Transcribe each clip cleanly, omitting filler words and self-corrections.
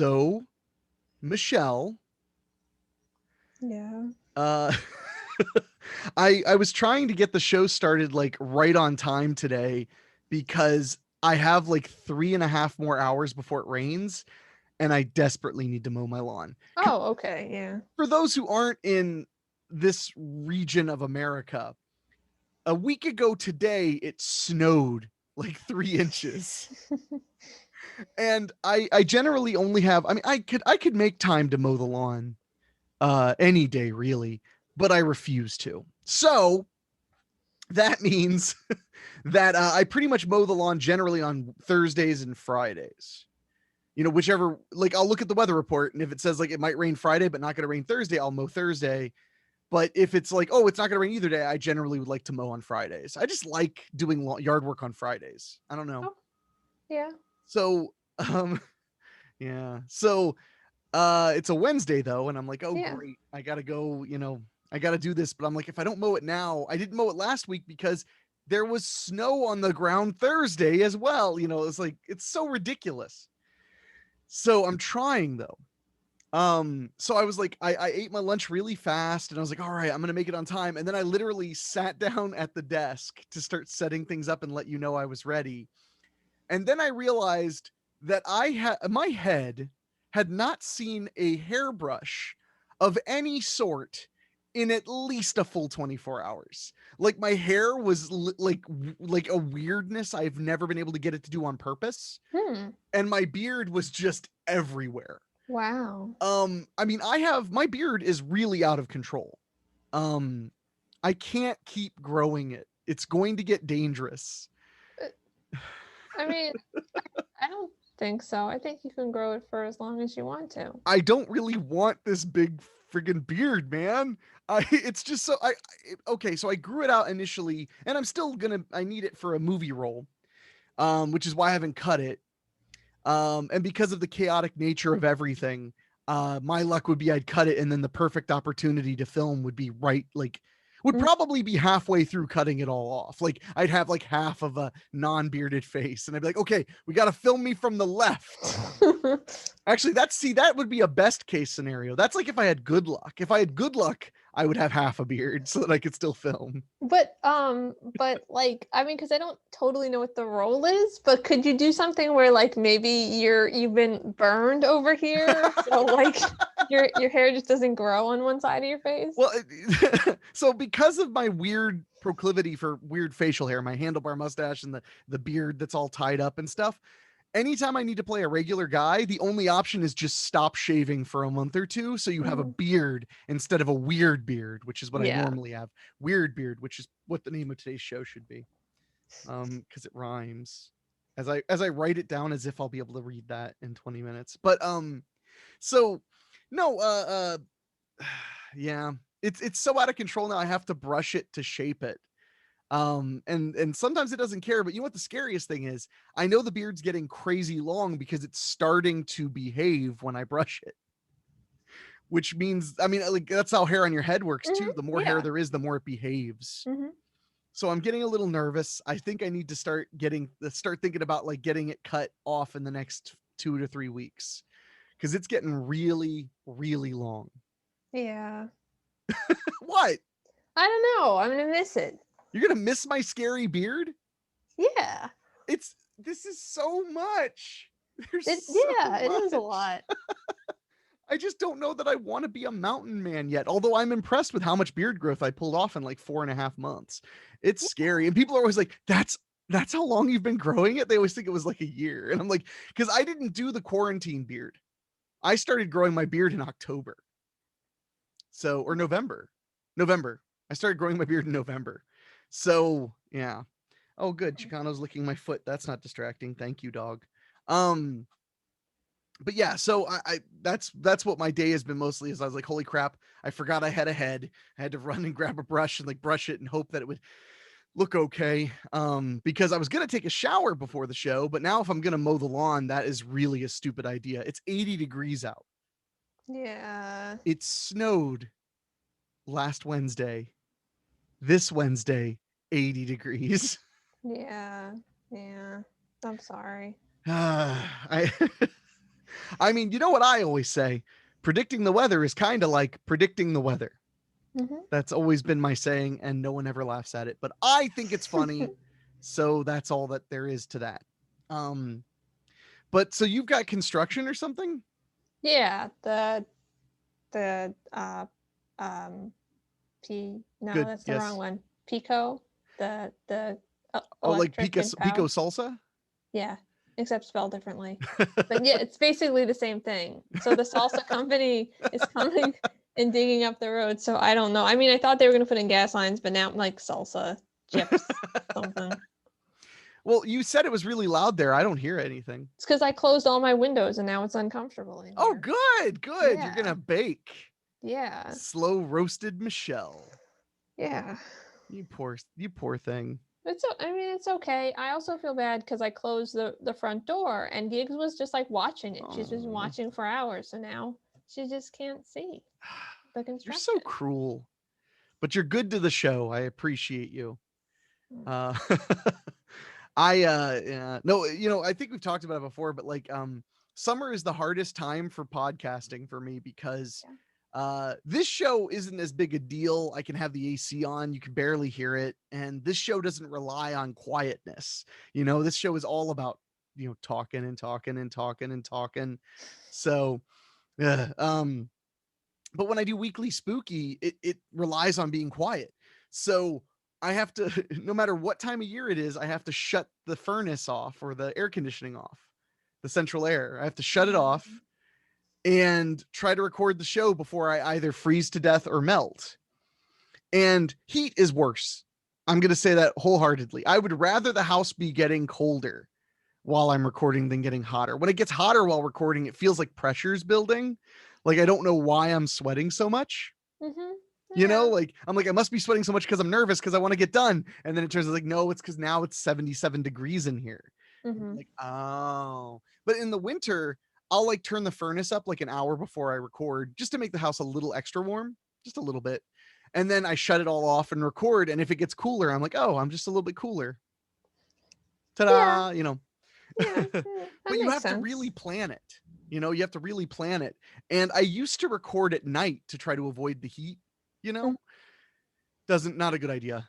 So, Michelle, Yeah. uh, I was trying to get the show started like right on time today because I have like 3.5 more hours before it rains, and I desperately need to mow my lawn. Oh, okay. Yeah. For those who aren't in this region of America, a week ago today it snowed like 3 inches. And I generally only have, I mean, I could make time to mow the lawn any day really, but I refuse to. So that means that I pretty much mow the lawn generally on Thursdays and Fridays. Whichever, like I'll look at the weather report, and if it says like it might rain Friday but not going to rain Thursday, I'll mow Thursday. But if it's like, oh, it's not going to rain either day, I generally would like to mow on Fridays. I just like doing yard work on Fridays. I don't know. Oh, yeah. So, yeah. So, it's a Wednesday though, and I'm like, oh Yeah. great, I gotta go. I gotta do this. But I'm like, if I don't mow it now, I didn't mow it last week because there was snow on the ground Thursday as well. It's like it's so ridiculous. So I'm trying though. So I was like, I ate my lunch really fast, and I was like, all right, I'm gonna make it on time. And then I literally sat down at the desk to start setting things up and let you know I was ready. And then I realized that my head had not seen a hairbrush of any sort in at least a full 24 hours. Like my hair was like a weirdness I've never been able to get it to do on purpose, Hmm. and my beard was just everywhere. Wow. I mean, my beard is really out of control. Um I can't keep growing it. It's going to get dangerous. Uh, I mean, I don't think so. I think you can grow it for as long as you want to. I don't really want this big friggin' beard, man. It's just so okay. So I grew it out initially, and I need it for a movie role, which is why I haven't cut it. And because of the chaotic nature of everything, my luck would be I'd cut it, and then the perfect opportunity to film would be would Mm. probably be halfway through cutting it all off. Like I'd have like half of a non-bearded face, and I'd be like, okay, we got to film me from the left. Actually, that would be a best case scenario. That's like if I had good luck. If I had good luck, I would have half a beard so that I could still film. but like, I mean, because I don't totally know what the role is, but could you do something where like maybe you've been burned over here, so like your hair just doesn't grow on one side of your face? Well, so because of my weird proclivity for weird facial hair, my handlebar mustache and the beard that's all tied up and stuff, anytime I need to play a regular guy, the only option is just stop shaving for a month or two so you have a Mhm. beard instead of a weird beard, which is what I Yeah. normally have. Weird beard, which is what the name of today's show should be. Because it rhymes. As I write it down as if I'll be able to read that in 20 minutes. But so no, yeah. It's so out of control now I have to brush it to shape it. And sometimes it doesn't care, but you know what the scariest thing is? I know the beard's getting crazy long because it's starting to behave when I brush it, which means, I mean, like that's how hair on your head works Hmm. too. The more hair Yeah. there is, the more it behaves. Hmm. So I'm getting a little nervous. I think I need to start thinking about like getting it cut off in the next 2 to 3 weeks because it's getting really, really long. Yeah. What? I don't know. I'm gonna miss it. You're gonna miss my scary beard? Yeah. This is so much. There's It so yeah, it is a much. lot. I just don't know that I want to be a mountain man yet. Although I'm impressed with how much beard growth I pulled off in like 4.5 months. It's scary. And people are always like, that's how long you've been growing it. They always think it was like a year. And I'm like, because I didn't do the quarantine beard. I started growing my beard in October. So or November. November. I started growing my beard in November. So yeah. Oh, good. Chicano's licking my foot. That's not distracting. Thank you, dog. Um, but yeah, so that's what my day has been mostly. Is I was like, holy crap, I forgot I had a head. I had to run and grab a brush and like brush it and hope that it would look okay. Because I was gonna take a shower before the show, but now if I'm gonna mow the lawn, that is really a stupid idea. It's 80 degrees out. Yeah. It snowed last Wednesday. This Wednesday, 80 degrees. Yeah. Yeah. I'm sorry. I I mean, you know what I always say? Predicting the weather is kind of like predicting the weather. That's always been my saying, and no one ever laughs at it. But I think it's funny, so that's all that there is to that. Um, but so you've got construction or something? Yeah, the no, Good. that's the wrong Yes. one. Pico, the Oh, like electric Pico and Pico power. Salsa? Yeah, except spelled differently. But yeah, it's basically the same thing. So the salsa company is coming and digging up the road. So I don't know. I mean, I thought they were gonna put in gas lines, but now I'm like salsa chips something. Well, you said it was really loud there. I don't hear anything. It's because I closed all my windows and now it's uncomfortable in Oh, here. good, good. You're Yeah, gonna bake yeah, slow roasted Michelle. yeah. You poor thing. I mean, it's okay. I also feel bad because I closed the front door and Gigs was just like watching it. She's been Oh, watching for hours, so now she just can't see the you're so construction. cruel, but you're good to the show. I appreciate you. Mm. Uh, yeah, no, I think we've talked about it before, but like, summer is the hardest time for podcasting for me because Yeah. this show isn't as big a deal. I can have the AC on, you can barely hear it, and this show doesn't rely on quietness. This show is all about talking and talking and talking and talking. So but when I do weekly spooky, it relies on being quiet. So I have to, no matter what time of year it is, I have to shut the furnace off or the air conditioning off, the central air. I have to shut it off and try to record the show before I either freeze to death or melt. And heat is worse. I'm going to say that wholeheartedly. I would rather the house be getting colder while I'm recording than getting hotter. When it gets hotter while recording, it feels like pressure's building. Like I don't know why I'm sweating so much. Mhm. Yeah. Like I'm like, I must be sweating so much because I'm nervous because I want to get done. And then it turns out like, no, it's because now it's 77 degrees in here. And I'm Mhm. like, oh. But in the winter, I'll like turn the furnace up like an hour before I record just to make the house a little extra warm, just a little bit. And then I shut it all off and record. And if it gets cooler, I'm like, oh, I'm just a little bit cooler. Yeah. Ta-da, Yeah. but That you makes have to really sense. plan it. You have to really plan it. And I used to record at night to try to avoid the heat, you Mm. know, doesn't, not a good idea.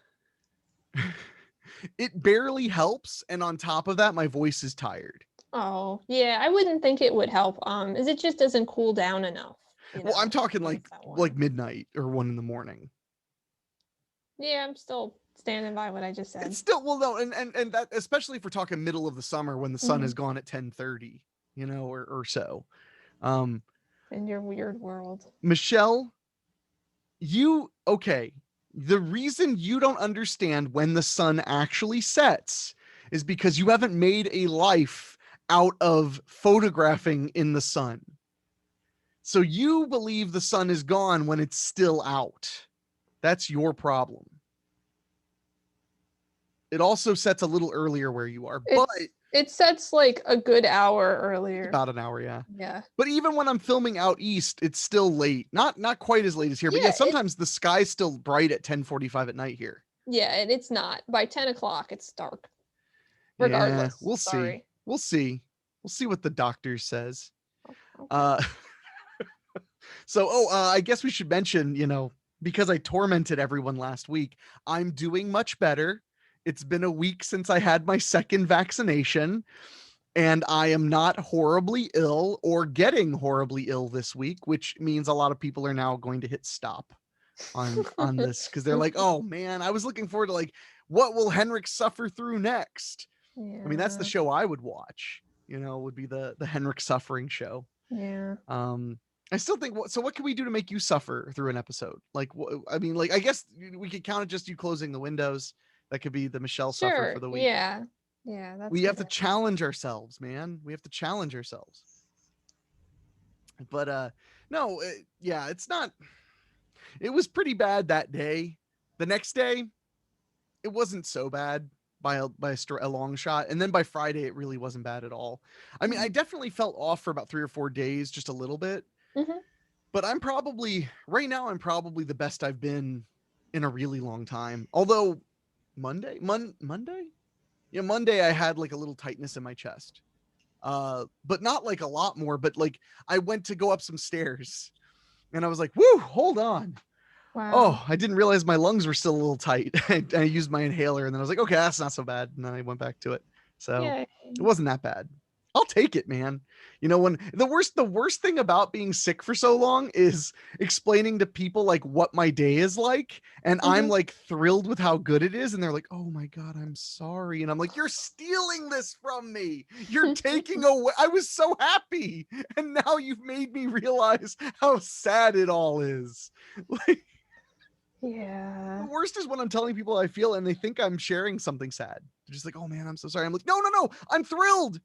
It barely helps. And on top of that, my voice is tired. Oh, yeah. I wouldn't think it would help. Is it just doesn't cool down enough, Well, I'm talking when like it's that like warm. midnight or 1 in the morning. Yeah, I'm still standing by what I just It's said. still, well, no, and that, especially if we're talking middle of the summer when the sun Hmm. is gone at 10:30, or so. Um, In your weird world. Michelle, okay, the reason you don't understand when the sun actually sets is because you haven't made a life out of photographing in the sun. So you believe the sun is gone when it's still out. That's your problem. It also sets a little earlier where you are, but It sets like a good hour earlier. about an hour, yeah. Yeah. But even when I'm filming out east, it's still late. Not quite as late as here, but yeah, Yeah, sometimes the sky's still bright at 10:45 at night here. and it's not. By 10 o'clock it's dark. Yeah, Regardless. we'll see. Sorry. We'll see. We'll see what the doctor says. Oh, okay. Uh I guess we should mention, because I tormented everyone last week, I'm doing much better. It's been a week since I had my second vaccination, and I am not horribly ill or getting horribly ill this week, which means a lot of people are now going to hit stop on this because they're like, oh man, I was looking forward to like what will Henrik suffer through next. I mean, that's the Yeah. show I would watch, would be the Henrik suffering show. Yeah. um I still think, so what can we do to make you suffer through an episode? Like, I mean, like, I guess we could count it just you closing the windows. That could be the Michelle suffer for Sure. the week. Yeah. Yeah, that's We have good to advice. challenge ourselves, man. We have to challenge ourselves. But no, yeah, it's not, it was pretty bad that day. The next day, it wasn't so bad by a long shot, and then by Friday it really wasn't bad at all. I mean, I Mhm. definitely felt off for about 3 or 4 days, just a little bit, Mhm. but I'm probably the best I've been in a really long time. Although Monday, yeah, Monday I had like a little tightness in my chest. but not like a lot more. But like I went to go up some stairs and I was like, whoo, hold on. Wow. Oh, I didn't realize my lungs were still a little tight. I used my inhaler and then I was like, okay, that's not so bad. And then I went back to it. So Yay. it wasn't that bad. I'll take it, man. You know, when the worst thing about being sick for so long is explaining to people like what my day is like. And I'm Mhm. like thrilled with how good it is. And they're like, oh my God, I'm sorry. And I'm like, you're stealing this from me. You're taking away. I was so happy. And now you've made me realize how sad it all is. Like, the Yeah. worst is when I'm telling people how I feel and they think I'm sharing something sad. They're just like, oh man, I'm so sorry. I'm like, no, no, no. I'm thrilled.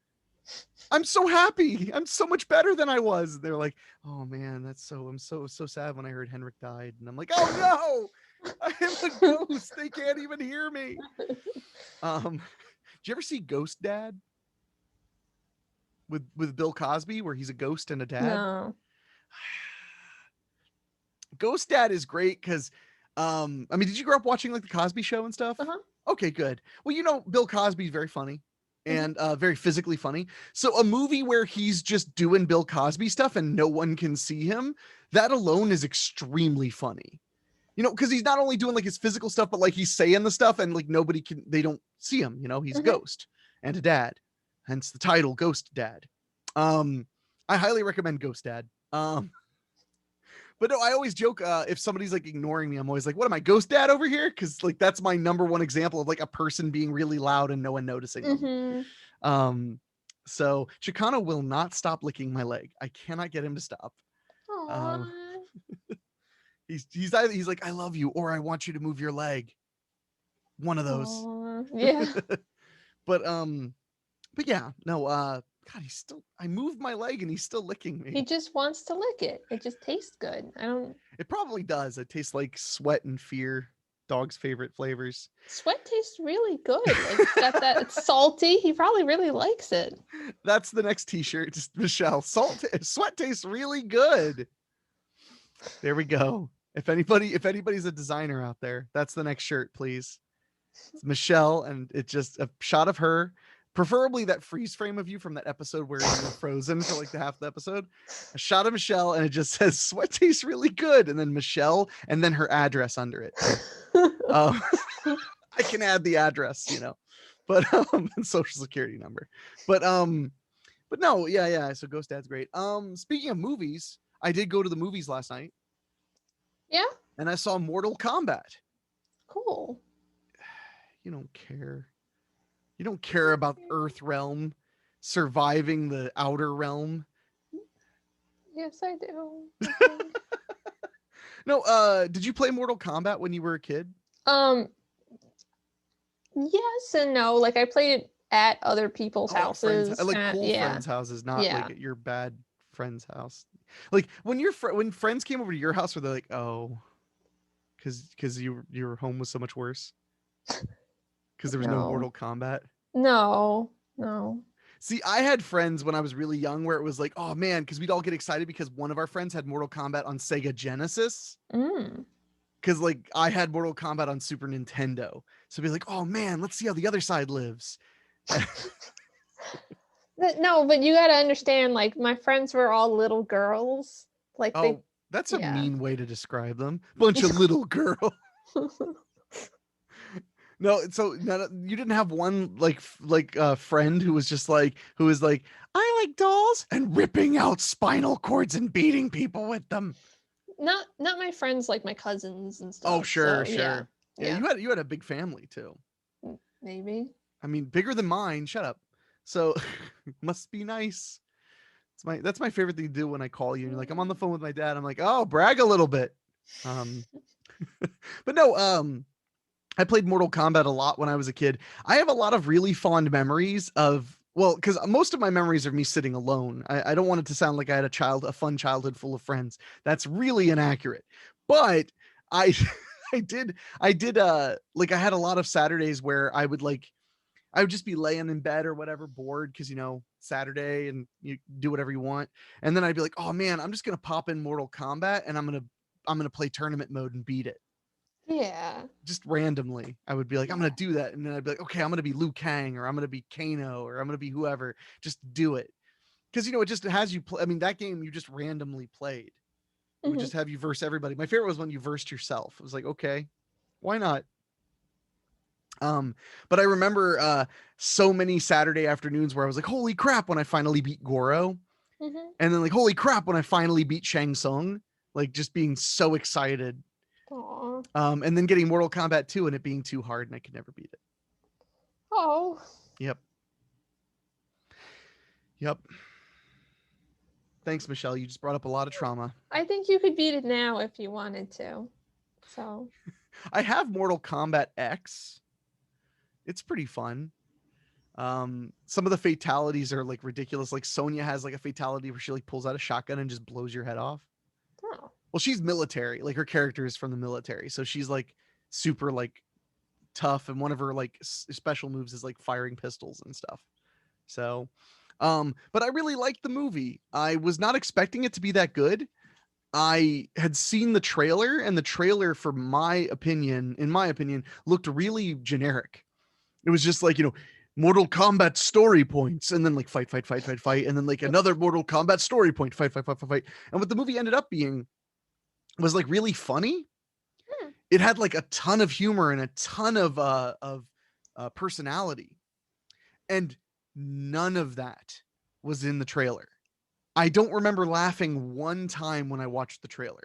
I'm so happy. I'm so much better than I was. They're like, oh man, I'm so sad when I heard Henrik died. And I'm like, oh no, I am a ghost. They can't even hear me. Did you ever see Ghost Dad with Bill Cosby, where he's a ghost and a dad? No. Ghost Dad is great because I mean, did you grow up watching like the Cosby Show and stuff? Uh-huh. Okay, good. Well, you know, Bill Cosby's very funny Mhm. and very physically funny. So a movie where he's just doing Bill Cosby stuff and no one can see him, that alone is extremely funny. You know, because he's not only doing like his physical stuff, but like he's saying the stuff and like they don't see him, you know, he's a Mhm. ghost and a dad. Hence the title Ghost Dad. Um, I highly recommend Ghost Dad. But no, I always joke if somebody's like ignoring me, I'm always like, what am I, Ghost Dad over here? Because like that's my number one example of like a person being really loud and no one noticing them. Mhm. Um, so Chicano will not stop licking my leg. I cannot get him to stop. Um, Aw. he's either he's like, I love you, or I want you to move your leg. One of those. Aw. Yeah. But but yeah, no, God, he's still I moved my leg and he's still licking He me. just wants to lick it. It just tastes good. I don't It probably does. It tastes like sweat and fear, dog's favorite flavors. Sweat tastes really good. Like it's got that it's salty. He probably really likes it. That's the next t-shirt. Just Michelle. Sweat tastes really good. There we go. If anybody's a designer out there, that's the next shirt, please. It's Michelle, and it's just a shot of her, preferably that freeze frame of you from that episode where you were frozen for like the half the episode. A shot of Michelle, and it just says "Sweat tastes really good," and then Michelle, and then her address under it. Um, I can add the address, you know, but and social security number. But but no, yeah, yeah. So Ghost Dad's great. Speaking of movies, I did go to the movies last night Yeah, and I saw Mortal Kombat. cool. You don't care. You don't care about Earth Realm surviving the outer realm. Yes, I do. No, did you play Mortal Kombat when you were a kid? Um, yes and no. Like I played it at other people's Oh, like friends, houses. like cool Yeah, friends' houses, not like yeah. at your bad friend's house. Like when when friends came over to your house, were they like, oh, because your home was so much worse because there was no No, Mortal Kombat. no, no. See, I had friends when I was really young where it was like, oh man, because we'd all get excited because one of our friends had Mortal Kombat on Sega Genesis. Mm. Because like I had Mortal Kombat on Super Nintendo. So be like, oh man, let's see how the other side lives. No, but you gotta understand. Like my friends were all little girls. Like they, Oh, that's a yeah. mean way to describe them. Bunch of little girls. No, so you didn't have one like friend who was just like who was like, I like dolls and ripping out spinal cords and beating people with them. Not my friends, like my cousins and Oh, stuff. sure, So yeah, sure. Yeah, yeah, you had a big family too. maybe. I mean, bigger than mine. Shut up. So must be nice. That's my favorite thing to do when I call you and you're like, I'm on the phone with my dad. I'm like, oh, brag a little bit. Um, but no, I played Mortal Kombat a lot when I was a kid. I have a lot of really fond memories of well, because most of my memories are me sitting alone. I don't want it to sound like I had a fun childhood full of friends. That's really inaccurate. But I I did like I had a lot of Saturdays where I would just be laying in bed or whatever, bored because you know Saturday and you do whatever you want, and then I'd be like, oh man, I'm just gonna pop in Mortal Kombat and I'm gonna play tournament mode and beat it. Yeah. Just randomly. I would be like, I'm Yeah. gonna do that, and then I'd be like, okay, I'm gonna be Liu Kang, or I'm gonna be Kano, or I'm gonna be whoever. Just do it, because it just has you play. I mean, that game you just randomly played. It would Hmm. just have you verse everybody. My favorite was when you versed yourself. It was like, okay, why not? Um, but I remember so many Saturday afternoons where I was like, holy crap, when I finally beat Goro. Hmm. And then like, holy crap, when I finally beat Shang Tsung, like just being so excited. Aw. And then getting Mortal Kombat 2 and it being too hard and I could never beat it. Oh. Yep. Yep. Thanks, Michelle. You just brought up a lot of trauma. I think you could beat it now if you wanted to. So. I have Mortal Kombat X. It's pretty fun. Some of the fatalities are like ridiculous. Like Sonya has like a fatality where she like pulls out a shotgun and just blows your head off. Oh. Well, she's military. Like her character is from the military, so she's like super like tough, and one of her like special moves is like firing pistols and stuff. So, but I really liked the movie. I was not expecting it to be that good. I had seen the trailer, and the trailer, for my opinion, in my opinion, looked really generic. It was just like, Mortal Kombat story points, and then like fight, fight, fight, fight, fight, and then like another Mortal Kombat story point, fight, fight, fight, fight, fight. And what the movie ended up being was like really funny. Hmm. It had like a ton of humor and a ton of personality, and none of that was in the trailer. I don't remember laughing one time when I watched the trailer.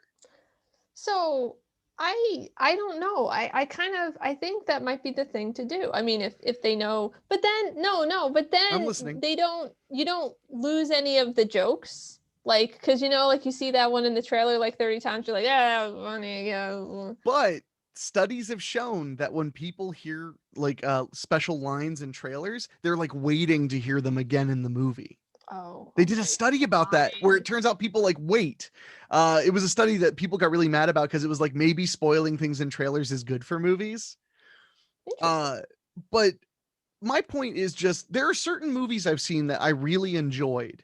So I don't know. I kind of I think that might be the thing to do. I mean, if they know, but then no, but I'm then listening. they don't. You don't lose any of the jokes. Like, because like you see that one in the trailer like 30 times, you're like, yeah, that was funny, yeah. But studies have shown that when people hear like special lines in trailers, they're like waiting to hear them again in the movie. Oh, They did a okay. study about that where it turns out people like wait. It was a study that people got really mad about because it was like maybe spoiling things in trailers is good for movies. Interesting. Uh, but my point is just there are certain movies I've seen that I really enjoyed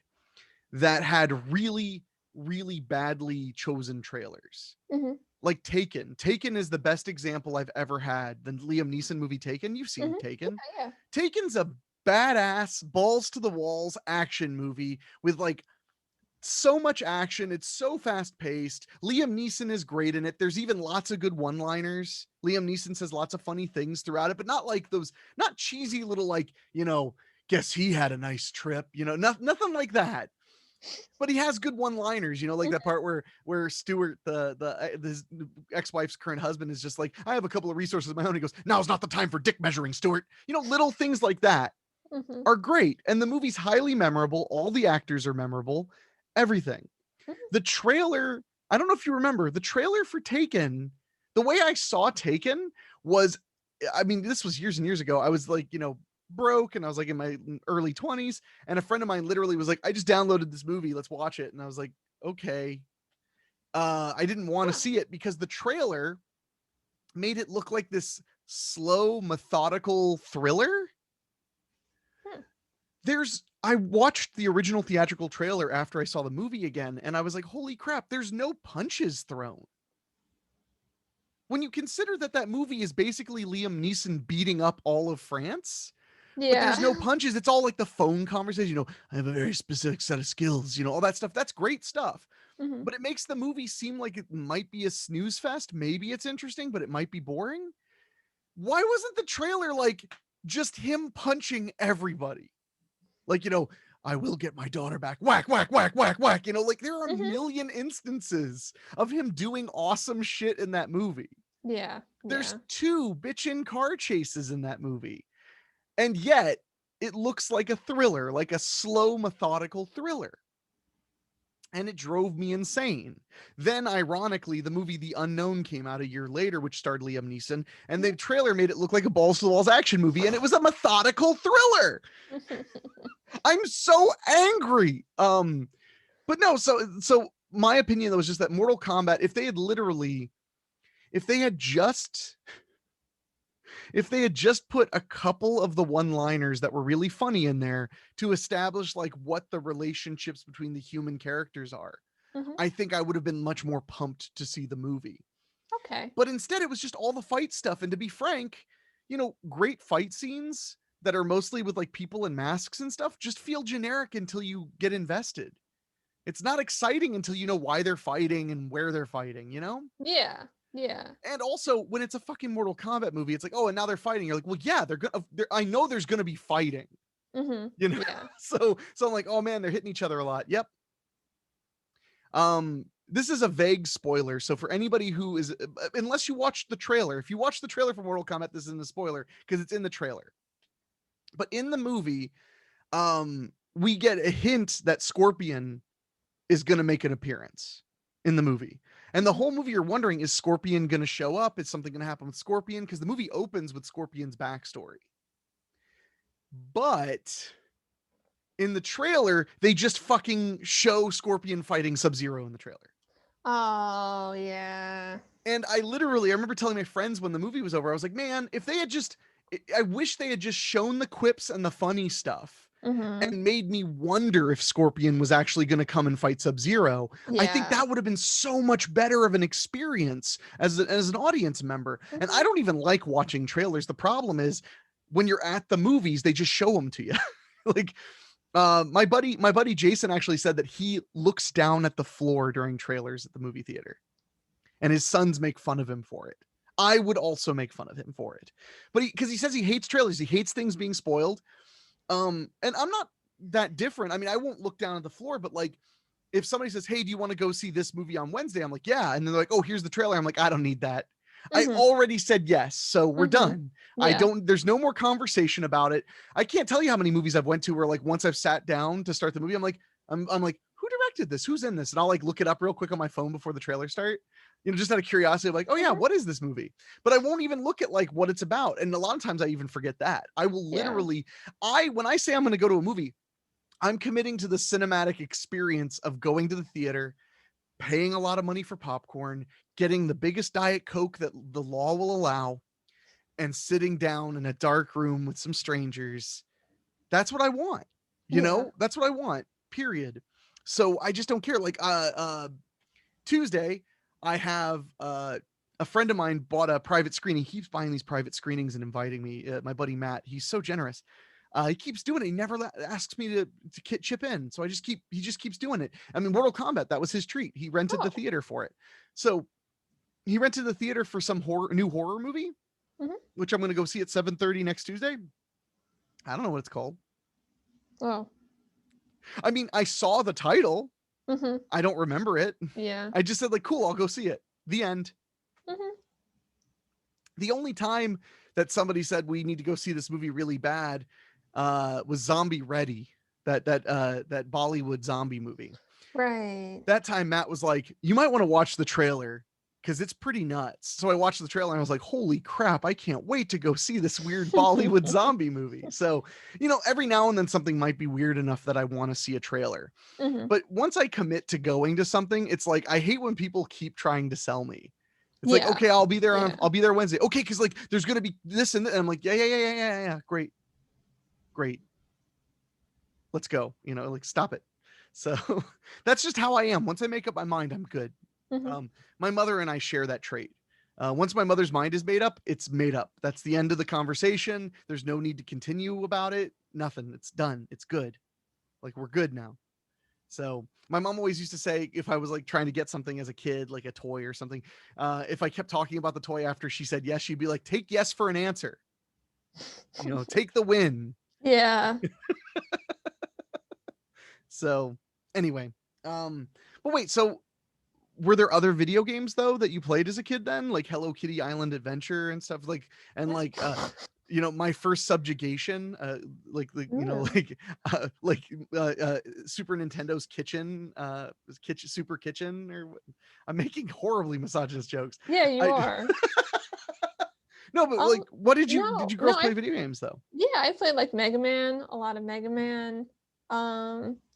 that had really, really badly chosen trailers. Hmm. Like Taken. Taken is the best example I've ever had. The Liam Neeson movie Taken. You've seen Hmm. Taken. Yeah, Taken's a badass, balls to the walls action movie with like so much action. It's so fast paced. Liam Neeson is great in it. There's even lots of good one liners. Liam Neeson says lots of funny things throughout it, but not like those, not cheesy little, like, guess he had a nice trip, nothing like that. But he has good one-liners, like yeah. that part where Stuart, the ex-wife's current husband, is just like, I have a couple of resources of my own. He goes, now's not the time for dick measuring, Stuart. Little things like that Hmm. are great. And the movie's highly memorable. All the actors are memorable. Everything. Hmm. The trailer, I don't know if you remember, the trailer for Taken, the way I saw Taken was, I mean, this was years and years ago. I was like, broke, and I was like in my early 20s, and a friend of mine literally was like, I just downloaded this movie, let's watch it. And I was like, okay. I didn't want to Huh. see it because the trailer made it look like this slow, methodical thriller. Hmm. I watched the original theatrical trailer after I saw the movie again, and I was like, holy crap, there's no punches thrown. When you consider that movie is basically Liam Neeson beating up all of France, but there's no Yeah. punches. It's all like the phone conversation, I have a very specific set of skills, all that stuff. That's great stuff. Hmm. But it makes the movie seem like it might be a snooze fest. Maybe it's interesting, but it might be boring. Why wasn't the trailer like just him punching everybody? Like, I will get my daughter back. Whack, whack, whack, whack, whack. Like there are a Hmm. million instances of him doing awesome shit in that movie. Yeah. There's Yeah. 2 bitchin' car chases in that movie. And yet it looks like a thriller, like a slow, methodical thriller. And it drove me insane. Then, ironically, the movie The Unknown came out a year later, which starred Liam Neeson, and the trailer made it look like a balls to the walls action movie, and it was a methodical thriller. I'm so angry. But no, so my opinion though was just that Mortal Kombat, if they had just put a couple of the one-liners that were really funny in there to establish like what the relationships between the human characters are, Hmm. I think I would have been much more pumped to see the movie. Okay. But instead, it was just all the fight stuff. And to be frank, great fight scenes that are mostly with like people in masks and stuff just feel generic until you get invested. It's not exciting until you know why they're fighting and where they're fighting, you know? Yeah. Yeah. And also, when it's a fucking Mortal Kombat movie, it's like, oh, and now they're fighting. You're like, well, yeah, I know there's gonna be fighting, Mhm. you know. Yeah. So I'm like, oh man, they're hitting each other a lot. Yep. This is a vague spoiler, so for anybody who is, unless you watched the trailer, if you watch the trailer for Mortal Kombat, this isn't a spoiler because it's in the trailer. But in the movie, we get a hint that Scorpion is gonna make an appearance in the movie. And the Mhm. whole movie, you're wondering, is Scorpion going to show up? Is something going to happen with Scorpion? Because the movie opens with Scorpion's backstory. But in the trailer, they just fucking show Scorpion fighting Sub-Zero in the trailer. Oh, yeah. And I remember telling my friends when the movie was over, I was like, man, if they had I wish they had just shown the quips and the funny stuff Mhm. and made me wonder if Scorpion was actually going to come and fight Sub-Zero. I think Yeah. that would have been so much better of an experience as an audience member. And I Mhm. don't even like watching trailers. The problem is when you're at the movies, they just show them to you. Like my buddy Jason actually said that he looks down at the floor during trailers at the movie theater. And his sons make fun of him for it. I would also make fun of him for it. But because he says he hates trailers, he hates things being spoiled. And I'm not that different. I mean, I won't look down at the floor, but like if somebody says, "Hey, do you want to go see this movie on Wednesday?" I'm like, "Yeah." And then they're like, "Oh, here's the trailer." I'm like, "I don't need that. I Mhm. already said yes, so we're Mhm. done. I Yeah. don't there's no more conversation about it." I can't tell you how many movies I've went to where like once I've sat down to start the movie, I'm like, "Who directed this? Who's in this?" And I'll like look it up real quick on my phone before the trailer start. Just out of curiosity, like, "Oh yeah, Mhm. what is this movie?" But I won't even look at like what it's about. And a lot of times I even forget that. I will Yeah. literally when I say I'm going to go to a movie, I'm committing to the cinematic experience of going to the theater, paying a lot of money for popcorn, getting the biggest Diet Coke that the law will allow, and sitting down in a dark room with some strangers. That's what I want. Yeah. That's what I want. Period. So I just don't care. Like Tuesday, I have a friend of mine bought a private screening. He keeps buying these private screenings and inviting me. My buddy Matt, he's so generous. He keeps doing it. He never asks me to chip in. So he just keeps doing it. I mean, Mortal Kombat, that was his treat. He rented the Oh. theater for it. So he rented the theater for some new horror movie, Mhm. which I'm going to go see at 7:30 next Tuesday. I don't know what it's called. Oh. I mean, I saw the title. Mhm. I don't remember it. Yeah. I just said like, cool, I'll go see it. The end. Mhm. The only time that somebody said we need to go see this movie really bad was Zombie Ready, that Bollywood zombie movie. Right. That time Matt was like, "You might want to watch the trailer because it's pretty nuts." So I watched the trailer and I was like, "Holy crap! I can't wait to go see this weird Bollywood zombie movie." So every now and then something might be weird enough that I want to see a trailer. Mhm. But once I commit to going to something, it's like I hate when people keep trying to sell me. It's like, Yeah. okay, I'll be there Yeah. I'll be there Wednesday. Okay, because like there's gonna be this and that. And I'm like, yeah. Great, great. Let's go. Like stop it. So that's just how I am. Once I make up my mind, I'm good. Mhm. My mother and I share that trait. Once my mother's mind is made up, it's made up. That's the end of the conversation. There's no need to continue about it. Nothing. It's done. It's good. Like we're good now. So my mom always used to say if I was like trying to get something as a kid, like a toy or something, if I kept talking about the toy after she said yes, she'd be like, take yes for an answer. Take the win. Yeah. So anyway, but wait, so were there other video games though that you played as a kid then, like Hello Kitty Island Adventure and stuff like, and like my first subjugation, Mm. like Super Nintendo's kitchen, super kitchen, I'm making horribly misogynist jokes. Yeah, you I are. no, but Um, like, what did no, you grow no, up play video games though? yeah, I played like Mega Man, a lot of Mega Man.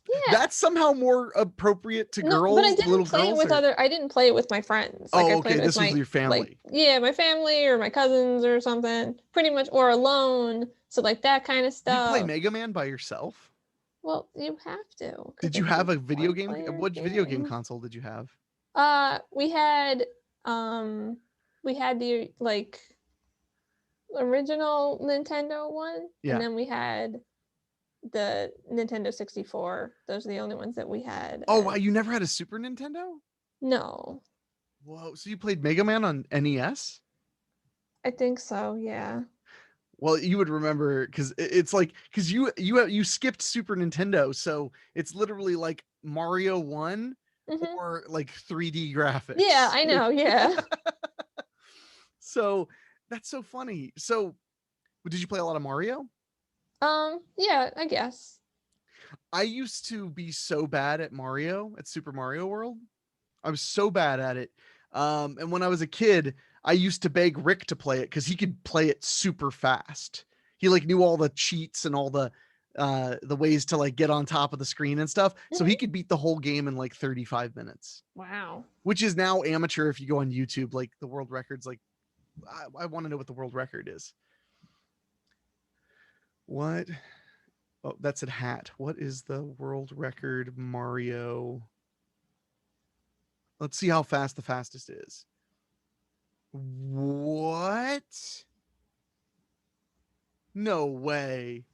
Yeah. That's somehow more appropriate to No, but girls, little girls, or I didn't play it with my friends. Like I oh, played okay, with this was my your family. yeah, my family or my cousins or something. Pretty much or alone. So like that kind of You play stuff. Mega Man by yourself? Well, you have to because Did you it's a have a video one game? player What video game game. console did you have? We had um we had the like original Nintendo one, and Yeah. then we had the Nintendo 64. Those are the only ones that we had. Oh, wow, you never had a Super Nintendo? No, Whoa, so you played Mega Man on NES? I think so. Yeah. Well, you would remember because it's like because you skipped Super Nintendo, so it's literally like Mario 1 Hmm. or like 3D Yeah, graphics. I know. Yeah. So that's so funny. So did you play a lot of Mario? Yeah, I guess. I used to be so bad at Mario at Super Mario World. I was so bad at it. And when I was a kid, I used to beg Rick to play it because he could play it super fast. He like knew all the cheats and all the ways to like get on top of the screen and stuff. So he Mhm. could beat the whole game in like 35 minutes, Wow. which is now amateur if you go on YouTube. Like the world record's like I want to know what the world record is. What? Oh, that's a hat. What is the world record Mario? Let's see how fast the fastest is. What? No way.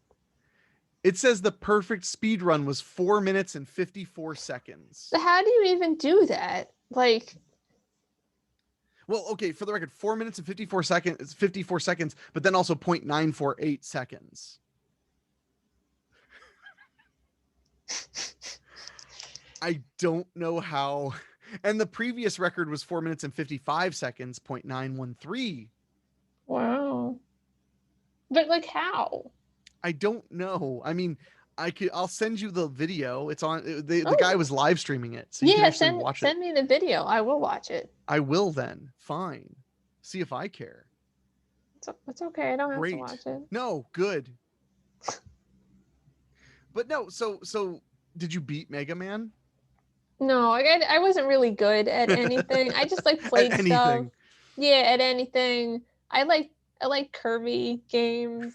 It says the perfect speed run was 4 minutes and 54 seconds. So how do you even do that? Like, Well, okay, for the record, 4 minutes and 54 seconds, but then also 0.948 seconds. I don't know how. And the previous record was 4 minutes and 55 seconds, 0.913. wow. But like how? I don't know. I mean, I'll send you the video. It's on the guy Oh, was live streaming it, so you can yeah, actually send watch it. send me the video. I will watch it. I will then. Fine. See if I care. It's okay. I don't have to Great. watch it. No, good. But no, so did you beat Mega Man? No, I wasn't really good at anything. I just like At played stuff. anything. Yeah, at anything. I like Kirby games.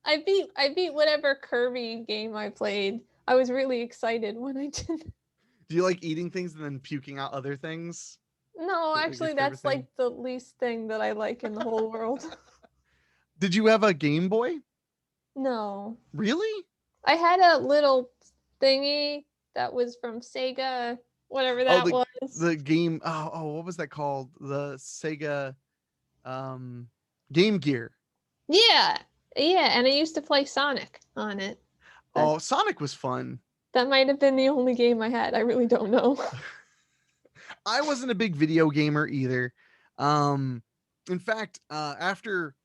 I beat whatever Kirby game I played. I was really excited when I did. Do you like eating things and then puking out other things? No, Like your actually, favorite that's thing? like the least thing that I like in the whole world. Did you have a Game Boy? No. Really? I had a little thingy that was from Sega, whatever Oh, that was. the game. Oh, what was that called? The Sega um Game Gear. Yeah. Yeah, and I used to play Sonic on it. That Oh, Sonic was fun. that might have been the only game I had. I really don't know. I wasn't a big video gamer either. Um, in fact, after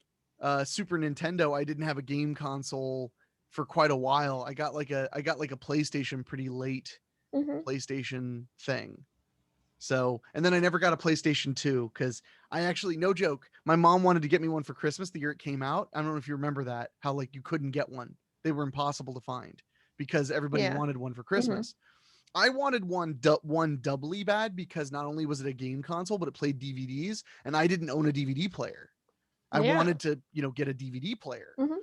Super Nintendo, I didn't have a game console for quite a while. I got like a PlayStation pretty late, Hmm. PlayStation thing. So, and then I never got a PlayStation 2 because I actually, no joke, my mom wanted to get me one for Christmas the year it came out. I don't know if you remember that, how like you couldn't get one. They were impossible to find because everybody Yeah. wanted one for Hmm. Christmas. I wanted one doubly bad because not only was it a game console, but it played DVDs, and I didn't own a DVD player. I Yeah. wanted to, get a DVD player, Hmm.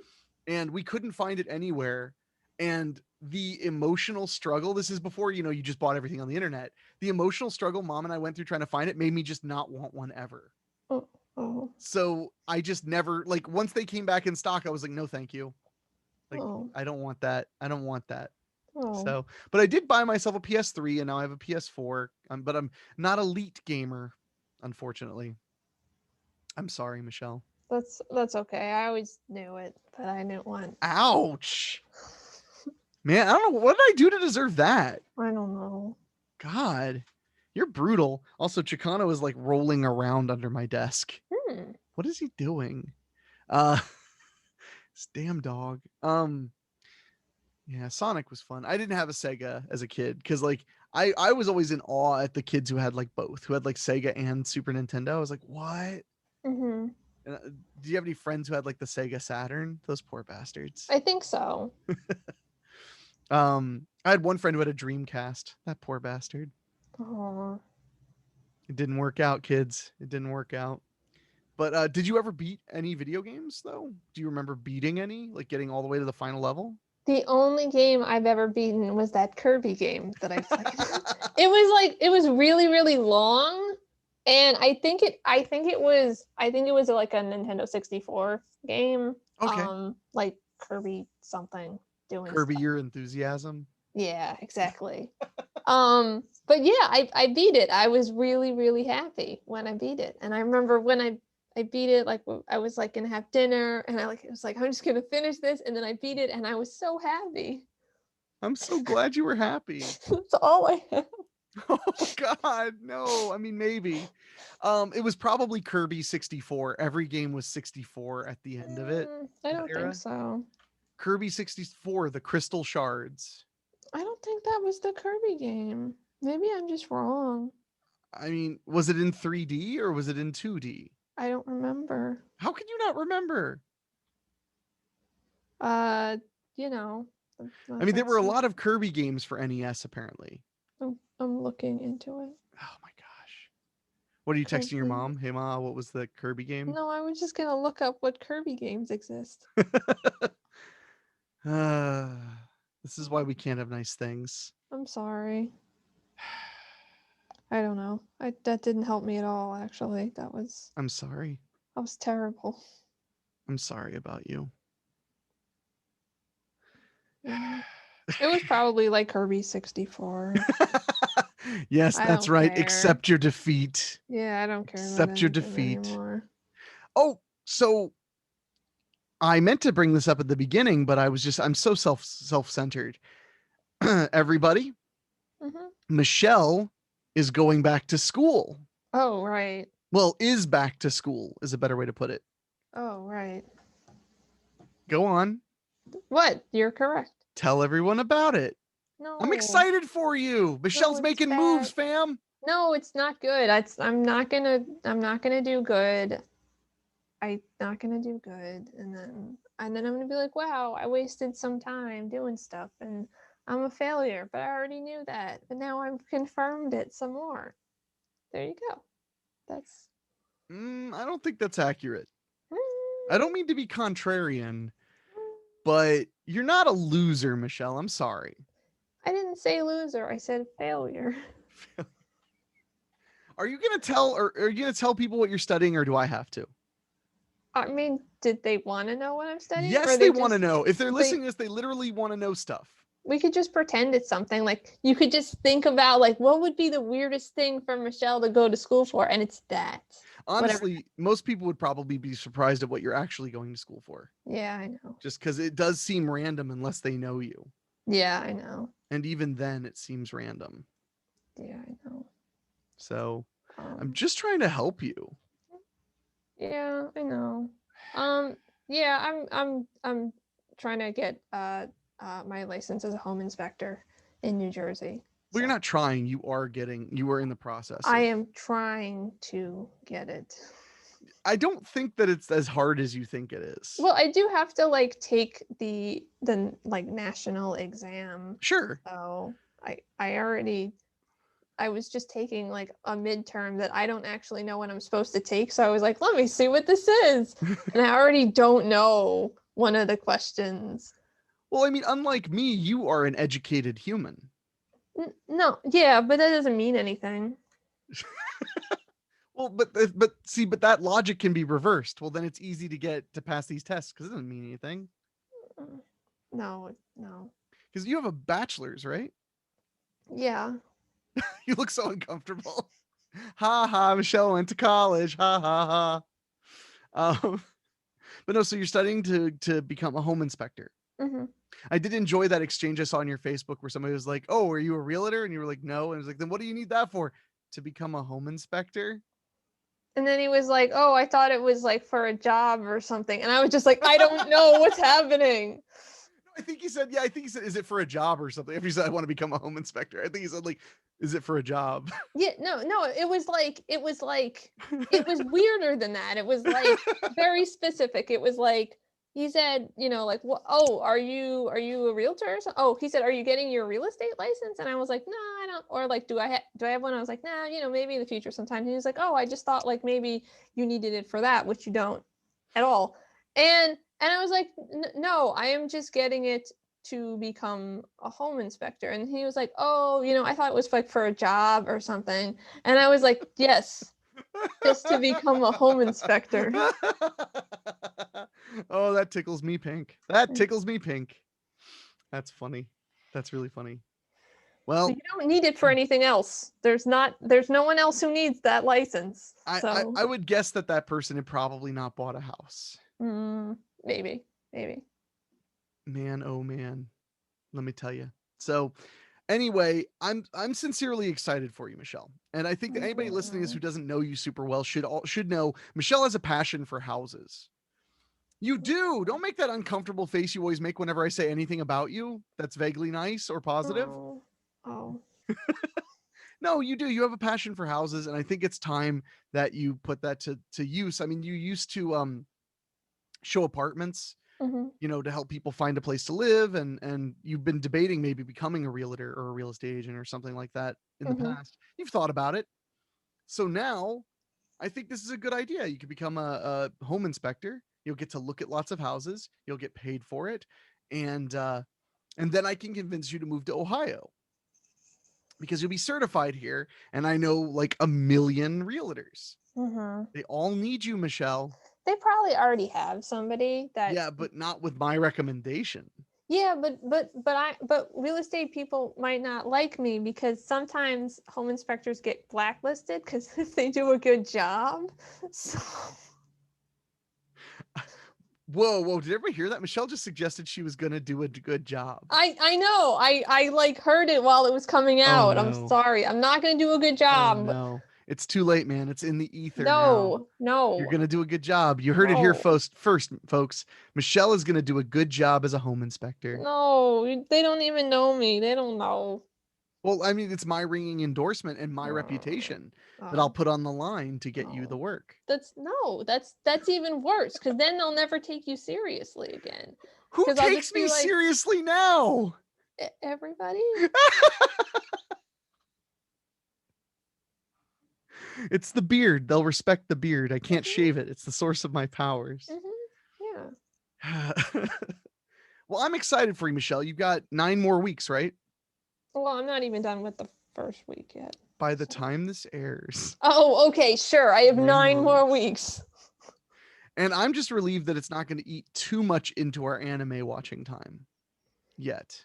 and we couldn't find it anywhere. And the emotional struggle, this is before, you just bought everything on the internet. The emotional struggle mom and I went through trying to find it made me just not want one ever. Oh, oh, So I just never, like, once they came back in stock, I was like, no, thank you. Like, oh, I don't want that. I don't want that. oh. So, but I did buy myself a PS3 and now I have a PS4. But I'm not elite gamer, unfortunately. I'm sorry, Michelle. That's okay. I always knew it, but I didn't want. Ouch. Man, I don't know. What did I do to deserve that? I don't know. God, you're brutal. Also, Chicano is like rolling around under my desk. Hmm. What is he doing? Uh, this damn dog. Yeah, Sonic was fun. I didn't have a Sega as a kid because like I was always in awe at the kids who had like both, who had like Sega and Super Nintendo. I was like, what? Hmm. And, do you have any friends who had like the Sega Saturn? Those poor bastards. I think so. I had one friend who had a Dreamcast. That poor bastard. Oh. It didn't work out, kids. It didn't work out. But did you ever beat any video games though? Do you remember beating any, like getting all the way to the final level? The only game I've ever beaten was that Kirby game that I played. It was really, really long, And I think it was like a Nintendo 64 game. Okay. Like Kirby something doing Kirby stuff. Your Enthusiasm. Yeah, exactly. But yeah, I beat it. I was really, really happy when I beat it. And I remember when I beat it, like I was like gonna have dinner and it was like, I'm just gonna finish this, and then I beat it and I was so happy. I'm so glad you were happy. That's all I have. Oh God, no. I mean, maybe. It was probably Kirby 64. Every game was 64 at the end of it. I That don't think era. so. Kirby 64, the Crystal Shards. I don't think that was the Kirby game. Maybe I'm just wrong. I mean, was it in 3D or was it in 2D? I don't remember. How can you not remember? Uh, you know, I mean, there were that's a lot of Kirby games for NES, apparently. I'm looking into it. Oh my gosh. What are you texting your Kirby. mom? Hey, Ma, what was the Kirby game? No, I was just gonna look up what Kirby games exist. uh, this is why we can't have nice things. I'm sorry. I don't know. That didn't help me at all. Actually, I'm sorry. that was terrible. I'm sorry about you. Yeah. It was probably like Kirby 64. Yes, I that's don't right. care. Accept your defeat. Yeah, I don't care about Accept your anything defeat. anymore. Oh, so I meant to bring this up at the beginning, but I'm so self-centered. Everybody, Hmm. Michelle is going back to school. Oh, right. Well, is back to school is a better way to put it. Oh, right. Go on. What? You're correct. Tell everyone about it. I'm No. excited for you. No, Michelle's it's making moves, bad. fam. No, it's not good. I'm not gonna do good. I'm not gonna do good. And then I'm gonna be like, wow, I wasted some time doing stuff and I'm a failure, but I already knew that. But now I've confirmed it some more. There you go. That's I don't think that's accurate. I mm, don't mean to be contrarian, but you're not a loser, Michelle. I'm sorry. I didn't say loser, I said failure. Are you gonna tell, or are you gonna tell people what you're studying, or do I have to? I mean, did they want to know what I'm studying? Yes, Or they they want to just know. If they're they listening to this, they literally want to know stuff. we could just pretend it's something like you could just think about like what would be the weirdest thing for Michelle to go to school for, and it's that. Whatever. Honestly, most people would probably be surprised at what you're actually going to school for, Yeah, I know. just because it does seem random unless they know you. Yeah, I know. And even then, it seems random. Yeah, I know. So I'm Um, just trying to help you. yeah, I know. Um, yeah, I'm trying to get my license as a home inspector in New Jersey. Well, you're So not trying. You are in the process I of. am trying to get it. I don't think that it's as hard as you think it is. Well, I do have to like take the like national exam. Sure. So I was just taking like a midterm that I don't actually know what I'm supposed to take. So I was like, let me see what this is. And I already don't know one of the questions. Well, I mean, unlike me, you are an educated human. No, yeah, but that doesn't mean anything. Well, but that logic can be reversed. Well, then it's easy to get to pass these tests because it doesn't mean anything. Mm, no, no. Because you have a bachelor's, right? Yeah. You look so uncomfortable. Ha ha, Michelle went to college. Ha ha ha. But no, so you're studying to become a home inspector. Hmm. I did enjoy that exchange I saw on your Facebook where somebody was like, "Oh, are you a realtor?" And you were like, "No." And it was like, "Then what do you need that for?" To become a home inspector. And then he was like, "Oh, I thought it was like for a job or something." And I was just like, "I don't know what's happening." I think he said, yeah, I think he said, "Is it for a job or something?" If he said, "I want to become a home inspector," I think he said, like, "Is it for a job?" Yeah, no, it was weirder than that. It was like very specific. It was like he said, like, oh, are you a realtor? Oh, he said, are you getting your real estate license? And I was like, no, I don't. Or like, do I have one? I was like, nah, maybe in the future sometime. And he was like, oh, I just thought like maybe you needed it for that, which you don't at all. And I was like, no, I am just getting it to become a home inspector. And he was like, oh, I thought it was like for a job or something. And I was like, yes, just to become a home inspector. Oh, that tickles me pink. That tickles me pink. That's funny. That's really funny. But Well, you don't need it for anything else. There's no one else who needs that license. So I would guess that that person had probably not bought a house. maybe. Man, oh man. Let me tell you. So, anyway, I'm sincerely excited for you, Michelle. And I think that anybody listening to this who doesn't know you super well should know Michelle has a passion for houses. You do. Don't make that uncomfortable face you always make whenever I say anything about you that's vaguely nice or positive. Oh. Oh. No, you do. You have a passion for houses, and I think it's time that you put that to use. I mean, you used to show apartments, Mm-hmm. to help people find a place to live, and you've been debating maybe becoming a realtor or a real estate agent or something like that in the Mm-hmm. past. You've thought about it. So now I think this is a good idea. You could become a home inspector. You'll get to look at lots of houses. You'll get paid for it, and then I can convince you to move to Ohio because you'll be certified here. And I know like a million realtors. Mm-hmm. They all need you, Michelle. They probably already have somebody that. Yeah, but not with my recommendation. Yeah, but real estate people might not like me because sometimes home inspectors get blacklisted because if they do a good job. So Whoa, whoa! Did everybody hear that? Michelle just suggested she was gonna do a good job. I know. I like heard it while it was coming Oh out. I'm no! sorry. I'm not gonna do a good Oh job. no! It's too late, man. It's in the ether now. No, You're no, gonna do a good job. You heard it here no, first, folks. Michelle is gonna do a good job as a home inspector. no. They don't even know me. They don't know. Well, I mean, it's my ringing endorsement and my Oh, reputation that I'll oh, put on the line to get you the no. work. That's even worse because then they'll never take you seriously again. Who Because I'll takes just be me like, seriously now? Everybody? It's the beard. They'll respect the beard. I can't Mhm, shave it. It's the source of my powers. yeah. Well, I'm excited for you, Michelle. You've got 9 more weeks, right? Well, I'm not even done with the first week yet. By the So. time this airs. Oh, okay, sure. I have 9 more weeks. weeks. And I'm just relieved that it's not going to eat too much into our anime watching time yet.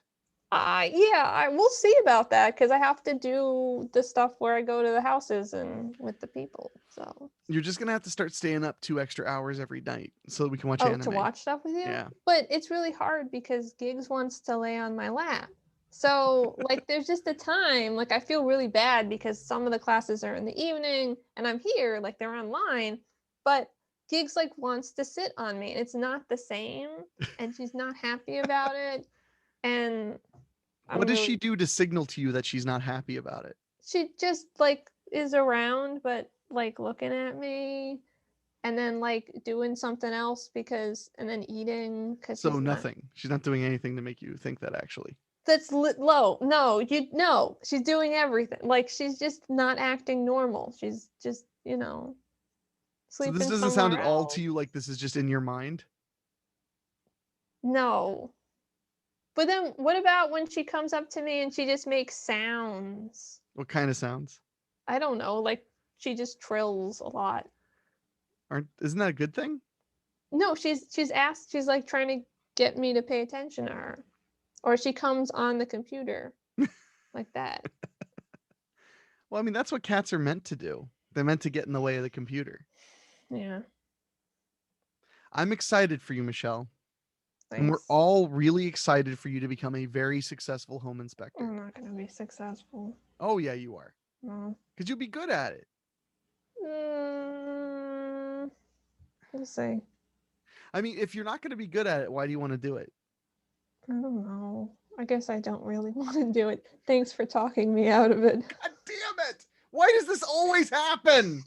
Yeah, we'll see about that because I have to do the stuff where I go to the houses and with the people. So. You're just going to have to start staying up 2 extra hours every night so that we can watch Oh, to anime. watch stuff with you? Yeah. But it's really hard because Gigs wants to lay on my lap. So, like, there's just a time, like, I feel really bad because some of the classes are in the evening and I'm here, like, they're online, but Gigs, like, wants to sit on me and it's not the same. And she's not happy about it. And What I'm does she really, do to signal to you that she's not happy about it? she just, like, is around, but, like, looking at me and then like doing something else and then eating because So she's not. nothing. She's not doing anything to make you think that actually. That's low. No, she's doing everything. Like she's just not acting normal. She's just So this sleeping doesn't sound somewhere at all else. to you like this is just in your mind. No. But then what about when she comes up to me and she just makes sounds? What kind of sounds? I don't know, like she just trills a lot. Isn't that a good thing? No, she's like trying to get me to pay attention to her. Or she comes on the computer like that. Well, I mean, that's what cats are meant to do. They're meant to get in the way of the computer. Yeah. I'm excited for you, Michelle. And we're Thanks. all really excited for you to become a very successful home inspector. I'm not gonna be successful. Oh, yeah, you are. No. Because you'll be good at it. Mm, we'll see. I mean, if you're not going to be good at it, why do you want to do it? I don't know. I guess I don't really want to do it. Thanks for talking me out of it. God damn it! Why does this always happen?